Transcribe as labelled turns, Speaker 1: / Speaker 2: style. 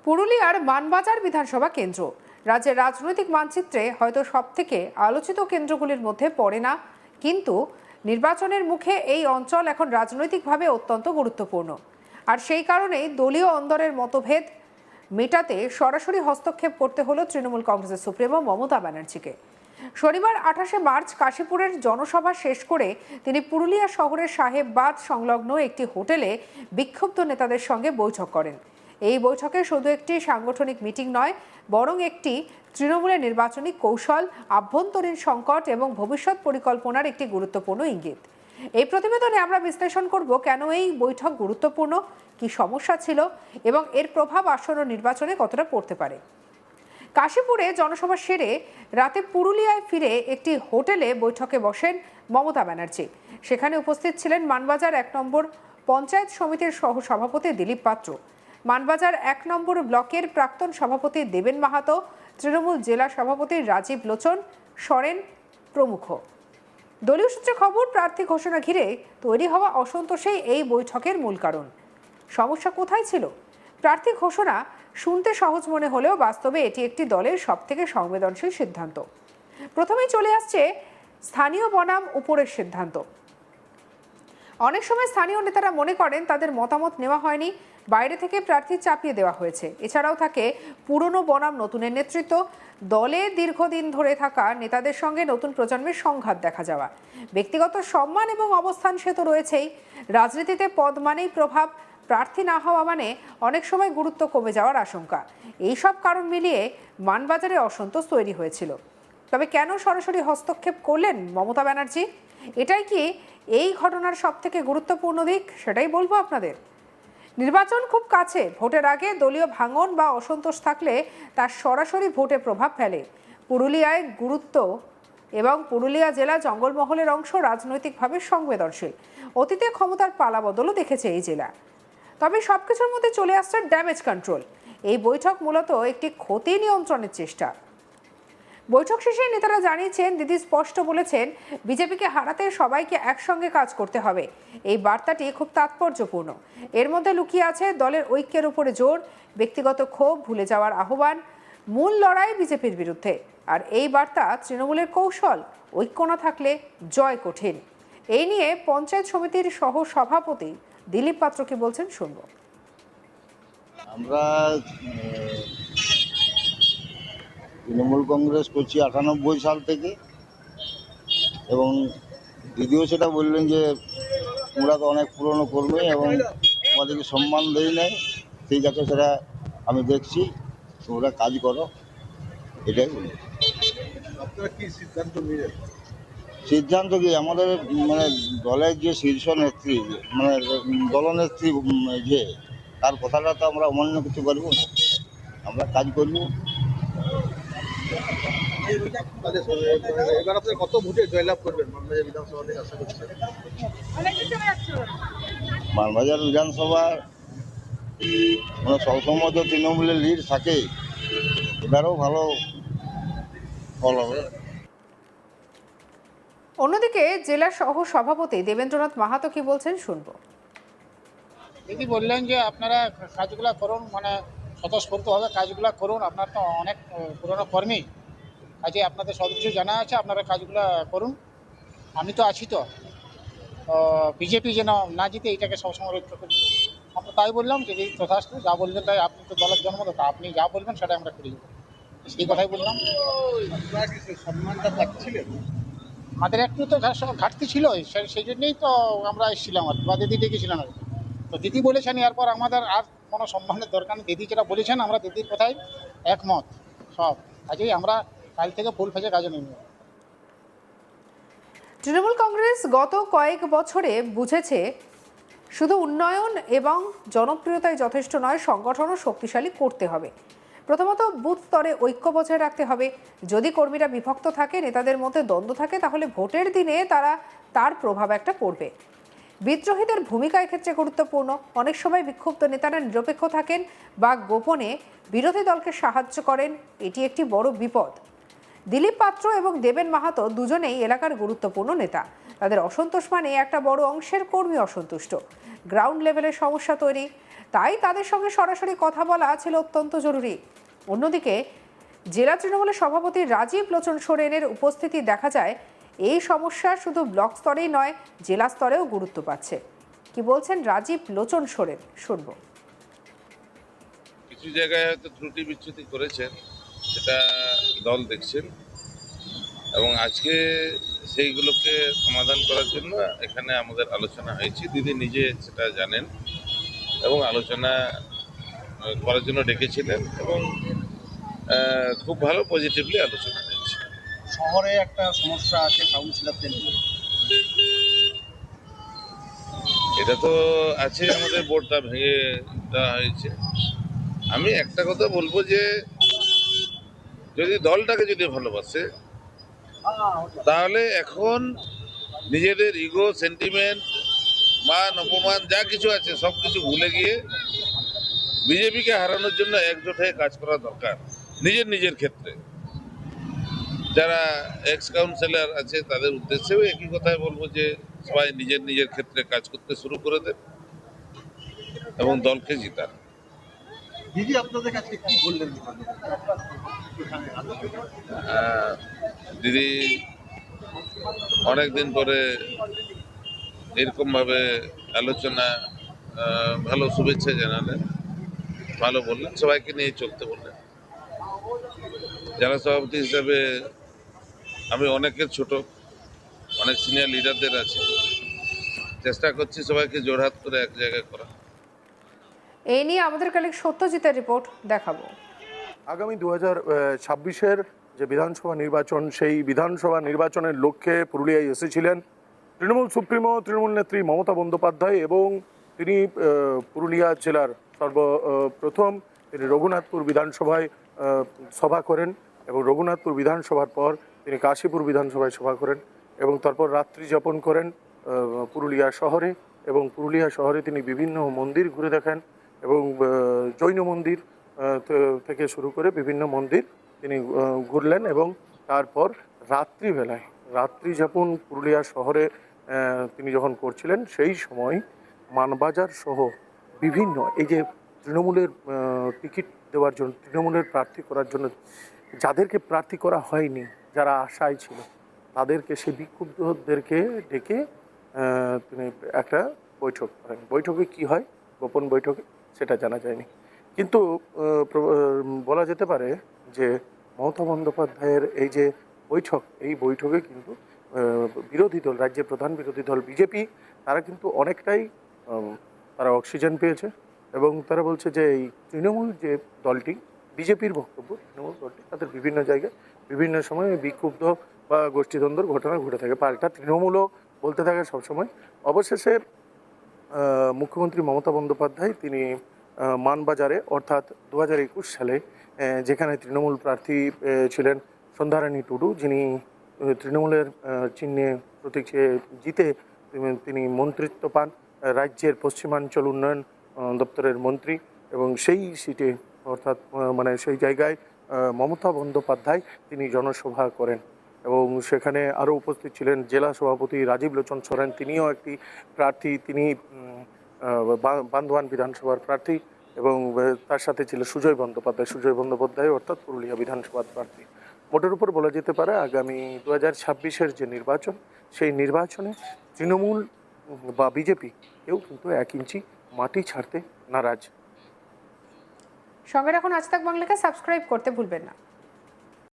Speaker 1: পুরুলিয়ার মানবাজার বিধানসভা কেন্দ্র রাজ্যের রাজনৈতিক মানচিত্রে হয়তো সবথেকে আলোচিত কেন্দ্রগুলির মধ্যে পড়ে না, কিন্তু নির্বাচনের মুখে এই অঞ্চল এখন রাজনৈতিকভাবে অত্যন্ত গুরুত্বপূর্ণ। আর সেই কারণেই দলীয় অন্দরের মতভেদ মেটাতে সরাসরি হস্তক্ষেপ করতে হলো তৃণমূল কংগ্রেসের সুপ্রিমো মমতা ব্যানার্জিকে। শনিবার 28শে মার্চ কাশীপুরের জনসভা শেষ করে তিনি পুরুলিয়া শহরের সাহেববাদ সংলগ্ন একটি হোটেলে বিক্ষুব্ধ নেতাদের সঙ্গে বৈঠক করেন। এই বৈঠকে শুধু একটি সাংগঠনিক মিটিং নয়, বরং একটি তৃণমূলের নির্বাচনী কৌশল, আভ্যন্তরীণ সংকট এবং ভবিষ্যৎ পরিকল্পনার একটি গুরুত্বপূর্ণ ইঙ্গিত। এই প্রতিবেদনে আমরা বিশ্লেষণ করব কেন এই বৈঠক গুরুত্বপূর্ণ, কি সমস্যা ছিল এবং এর প্রভাব আসন্ন নির্বাচনে কতটা পড়তে পারে। কাশীপুরে জনসভা সেরে রাতে পুরুলিয়ায় ফিরে একটি হোটেলে বৈঠকে বসেন মমতা ব্যানার্জি। সেখানে উপস্থিত ছিলেন মানবাজার 1 নম্বর পঞ্চায়েত সমিতির সহ সভাপতি দিলীপ পাত্র, মানবাজার 1 নম্বর ব্লকের প্রাক্তন সভাপতি দেবেন মাহাতো, তৃণমূল জেলা সভাপতি রাজীব লোচন সরেন প্রমুখ। দলীয় সূত্রে খবর, প্রার্থী ঘোষণা ঘিরে তৈরি হওয়া অসন্তোষেই এই বৈঠকের মূল কারণ। সমস্যা কোথায় ছিল? প্রার্থী ঘোষণা শুনতে সহজ মনে হলেও বাস্তবে এটি একটি দলের সবথেকে সংবেদনশীল সিদ্ধান্ত। প্রথমেই চলে আসছে স্থানীয় বনাম উপরের সিদ্ধান্ত। অনেক সময় স্থানীয় নেতারা মনে করেন তাদের মতামত নেওয়া হয়নি, বাইরে থেকে প্রার্থী চাপিয়ে দেওয়া হয়েছে। এছাড়াও থাকে পুরনো বনাম নতুনের নেতৃত্ব, দলে দীর্ঘদিন ধরে থাকা নেতাদের সঙ্গে নতুন প্রজন্মের সংঘাত দেখা যাওয়া। ব্যক্তিগত সম্মান এবং অবস্থান সে তো রয়েছেই, রাজনীতিতে পদ মানেই প্রভাব, প্রার্থী না হওয়া মানে অনেক সময় গুরুত্ব কমে যাওয়ার আশঙ্কা। এই সব কারণ মিলিয়ে মানবাজারে অসন্তোষ তৈরি হয়েছিল। তবে কেন সরাসরি হস্তক্ষেপ করলেন মমতা ব্যানার্জি? এটাই কি এই ঘটনার সবথেকে গুরুত্বপূর্ণ দিক? সেটাই বলবো আপনাদের। নির্বাচন খুব কাছে, ভোটের আগে দলীয় ভাঙন বা অসন্তোষ থাকলে তার সরাসরি ভোটে প্রভাব ফেলে। পুরুলিয়ায় গুরুত্ব এবং পুরুলিয়া জেলা জঙ্গলমহলের অংশ, রাজনৈতিকভাবে সংবেদনশীল। অতীতে ক্ষমতার পালাবদলও দেখেছে এই জেলা। তবে সবকিছুর মধ্যে চলে আসছে ড্যামেজ কন্ট্রোল। এই বৈঠক মূলত একটি ক্ষতি নিয়ন্ত্রণের চেষ্টা। বৈঠক শেষে নেতারা জানিয়েছেন, দিদি স্পষ্ট বলেছেন বিজেপিকে হারাতে সবাইকে একসঙ্গে কাজ করতে হবে। এই বার্তাটি খুব তাৎপর্যপূর্ণ। এর মধ্যে লুকিয়ে আছে দলের ঐক্যের উপরে জোর, ব্যক্তিগত ক্ষোভ ভুলে যাওয়ার আহ্বান, মূল লড়াই বিজেপির বিরুদ্ধে। আর এই বার্তা তৃণমূলের কৌশল, ঐক্য না থাকলে জয় কঠিন। এই নিয়ে পঞ্চায়েত সমিতির সহ সভাপতি দিলীপ পাত্র কি বলছেন শুনব।
Speaker 2: আমরা তৃণমূল কংগ্রেস করছি 98 সাল থেকে, এবং দিদিও সেটা বললেন যে তোমরা তো অনেক পুরনো কর্মী এবং তোমাদেরকে সম্মান দেই নাই। ঠিক আছে, সেটা আমি দেখছি, তোমরা কাজ করো, এটাই বলি।
Speaker 3: আপনারা কি সিদ্ধান্ত নিলেন?
Speaker 2: সিদ্ধান্ত কি, আমাদের মানে দলের যে শীর্ষ নেত্রী, মানে দলনেত্রী যে, তার কথাটা তো আমরা অমান্য করতে পারবো না। আমরা কাজ করবো।
Speaker 3: এবার আপনারা কত ভোটে জয়লাভ করবেন মানবাজার বিধানসভা থেকে আশা করছেন?
Speaker 2: মানবাজার বিধানসভা মানে সবসময় তো তৃণমূলের লিড থাকে, এবারেও ভালো ফল হবে।
Speaker 1: অন্যদিকে জেলা সহ সভাপতি দেবেন্দ্রনাথ মাহাতো কি বলছেন শুনব।
Speaker 4: দিদি বললেন যে আপনারা কাজগুলো করুন, মানে স্বতঃস্ফূর্তভাবে কাজগুলো করুন। আপনার তো অনেক পুরনো কর্মী, কাজে আপনাদের সব কিছু জানা আছে, আপনারা কাজগুলো করুন। আমি তো আছি, তো বিজেপি যেন না জিতে এটাকে সবসময় রক্ষা করি। আমরা তাই বললাম যে তথাস্তু, যা বলবেন তাই। আপনি তো দলের জন্মদাতা, আপনি যা বলবেন সেটা আমরা করি, সেই কথাই বললাম।
Speaker 3: আপনারা কি সেই সম্মানটা পাচ্ছিলেন?
Speaker 4: আমাদের একটু তো ঘাটতি ছিল, সেই জন্যই তো আমরা এসেছিলাম আর কি, বা দিদি ডেকেছিলেন আর কি। তো দিদি বলেছেন এরপর আমাদের আর কোনো সম্মানের দরকার নেই। দিদি যেটা বলেছেন আমরা দিদির কথাই একমত সব। কাজেই আমরা কাল থেকে ফুল ফেজে কাজে নেমে।
Speaker 1: তৃণমূল কংগ্রেস গত কয়েক বছরে বুঝেছে শুধু উন্নয়ন এবং জনপ্রিয়তায় যথেষ্ট নয়, সংগঠনও শক্তিশালী করতে হবে। প্রথমত বুথ স্তরে ঐক্য বজায় রাখতে হবে। যদি কর্মীরা বিভক্ত থাকে, নেতাদের মধ্যে দ্বন্দ্ব থাকে, তাহলে ভোটের দিনে তার প্রভাব একটা পড়বে। বিদ্রোহীদের ভূমিকা এক্ষেত্রে গুরুত্বপূর্ণ। অনেক সময় বিক্ষুব্ধ নেতারা নিরপেক্ষ থাকেন বা গোপনে বিরোধী দলকে সাহায্য করেন, এটি একটি বড় বিপদ। দিলীপ পাত্র এবং দেবেন মাহাতো দুজনেই এলাকার গুরুত্বপূর্ণ নেতা। তাদের অসন্তোষ মানে একটা বড় অংশের কর্মী অসন্তুষ্ট, গ্রাউন্ড লেভেলের সমস্যা তৈরি। তাই তাদের সঙ্গে সরাসরি কথা বলা ছিল অত্যন্ত জরুরি। অন্যদিকে জেলা তৃণমূলের সভাপতি রাজীব লোচন সোরেনের উপস্থিতি দেখা যায় এই সমস্যা শুধু ব্লক স্তরেই নয়, জেলা স্তরেও গুরুত্ব পাচ্ছে। কি বলছেন রাজীব লোচন সোরেন, শুনব।
Speaker 5: কিছু জায়গায় হয়তো ত্রুটি বিচ্যুতি করেছেন, সেটা দল দেখছেন, এবং আজকে সেইগুলোকে সমাধান করার জন্য এখানে আমাদের আলোচনা হয়েছে। দিদি নিজে সেটা জানেন এবং আলোচনা করার জন্য ডেকেছিলেন, এবং খুব ভালো পজিটিভলি আলোচনা হয়েছে।
Speaker 3: শহরে একটা সমস্যা আছে কাউন্সিলরদের নিয়ে।
Speaker 5: এটা তো আছে, আমাদের বোর্ডটা ভেঙে দেওয়া হয়েছে। আমি একটা কথা বলবো যে যদি দলটাকে যদি ভালোবাসে, তাহলে এখন নিজেদের ইগো, সেন্টিমেন্ট, মান অপমান যা কিছু আছে সব কিছু ভুলে গিয়ে বিজেপিকে হারানোর জন্য একজোট হয়ে কাজ করা দরকার। নিজের ক্ষেত্রে যারা এক্স কাউন্সিলর আছে তাদের উদ্দেশ্যেও একই কথাই বলবো যে সবাই নিজের ক্ষেত্রে কাজ করতে শুরু করে দেন এবং দলকে জিতান।
Speaker 3: দিদি আপনাদের কাছে কি বললেন?
Speaker 5: দিদি অনেকদিন পরে এরকম ভাবে আলোচনা, ভালো শুভেচ্ছা জানালেন, ভালো বললেন, সবাইকে নিয়ে চলতে বললেন। জেলা সভাপতি হিসাবে আমি অনেকের ছোট, অনেক সিনিয়র লিডারদের আছে, চেষ্টা করছি সবাইকে জোড়হাত করে এক জায়গায় করা।
Speaker 1: এই নিয়ে আমাদের কালেক্ট সত্যজিতের রিপোর্ট দেখাবো।
Speaker 6: আগামী 2026-এর যে বিধানসভা নির্বাচন, সেই বিধানসভা নির্বাচনের লক্ষ্যে পুরুলিয়ায় এসেছিলেন তৃণমূল সুপ্রিমো, তৃণমূল নেত্রী মমতা বন্দ্যোপাধ্যায়, এবং তিনি পুরুলিয়া জেলার সর্বপ্রথম তিনি রঘুনাথপুর বিধানসভায় সভা করেন, এবং রঘুনাথপুর বিধানসভার পর তিনি কাশীপুর বিধানসভায় সভা করেন, এবং তারপর রাত্রি যাপন করেন পুরুলিয়া শহরে, এবং পুরুলিয়া শহরে তিনি বিভিন্ন মন্দির ঘুরে দেখেন, এবং জৈন মন্দির থেকে শুরু করে বিভিন্ন মন্দির তিনি ঘুরলেন, এবং তারপর রাত্রিবেলায় রাত্রি যাপন পুরুলিয়া শহরে তিনি যখন করছিলেন, সেই সময় মানবাজার সহ বিভিন্ন এই যে তৃণমূলের টিকিট দেওয়ার জন্য, তৃণমূলের প্রার্থী করার জন্য যাদেরকে প্রার্থী করা হয়নি, যারা আশায় ছিল, তাদেরকে সেই বিক্ষুব্ধদেরকে ডেকে তিনি একটা বৈঠক করেন। বৈঠকে কি হয়, গোপন বৈঠকে, সেটা জানা যায়নি, কিন্তু বলা যেতে পারে যে মমতা বন্দ্যোপাধ্যায়ের এই যে বৈঠক, এই বৈঠকে কিন্তু বিরোধী দল, রাজ্যের প্রধান বিরোধী দল বিজেপি, তারা কিন্তু অনেকটাই তারা অক্সিজেন পেয়েছে, এবং তারা বলছে যে এই তৃণমূল যে দলটি, বিজেপির বক্তব্য তৃণমূল দলটি তাদের বিভিন্ন জায়গায় বিভিন্ন সময় বিক্ষুব্ধ বা গোষ্ঠীদ্বন্দ্বর ঘটনা ঘটে থাকে, পাল্টা তৃণমূলও বলতে থাকে সবসময়। অবশেষে মুখ্যমন্ত্রী মমতা বন্দ্যোপাধ্যায় তিনি মানবাজারে, অর্থাৎ 2021 সালে যেখানে তৃণমূল প্রার্থী ছিলেন সন্ধ্যারানী টুডু, যিনি তৃণমূলের চিহ্নে প্রতীক জিতে তিনি মন্ত্রিত্ব পান, রাজ্যের পশ্চিমাঞ্চল উন্নয়ন দপ্তরের মন্ত্রী, এবং সেই সিটে অর্থাৎ মানে সেই জায়গায় মমতা বন্দ্যোপাধ্যায় তিনি জনসভা করেন, এবং সেখানে আরও উপস্থিত ছিলেন জেলা সভাপতি রাজীব লোচন সোরেন, তিনিও একটি প্রার্থী, তিনি বান্দোয়ান বিধানসভার প্রার্থী, এবং তার সাথে ছিল সুজয় বন্দ্যোপাধ্যায় অর্থাৎ পুরুলিয়া বিধানসভার প্রার্থী। মোটের উপর বলা যেতে পারে আগামী 2026-এর যে নির্বাচন, সেই নির্বাচনে তৃণমূল বা বিজেপি কেউ কিন্তু 1 ইঞ্চি মাটি ছাড়তে নারাজ।
Speaker 1: সঙ্গে রাখুন আজ তাক বাংলাকে, সাবস্ক্রাইব করতে ভুলবেন না।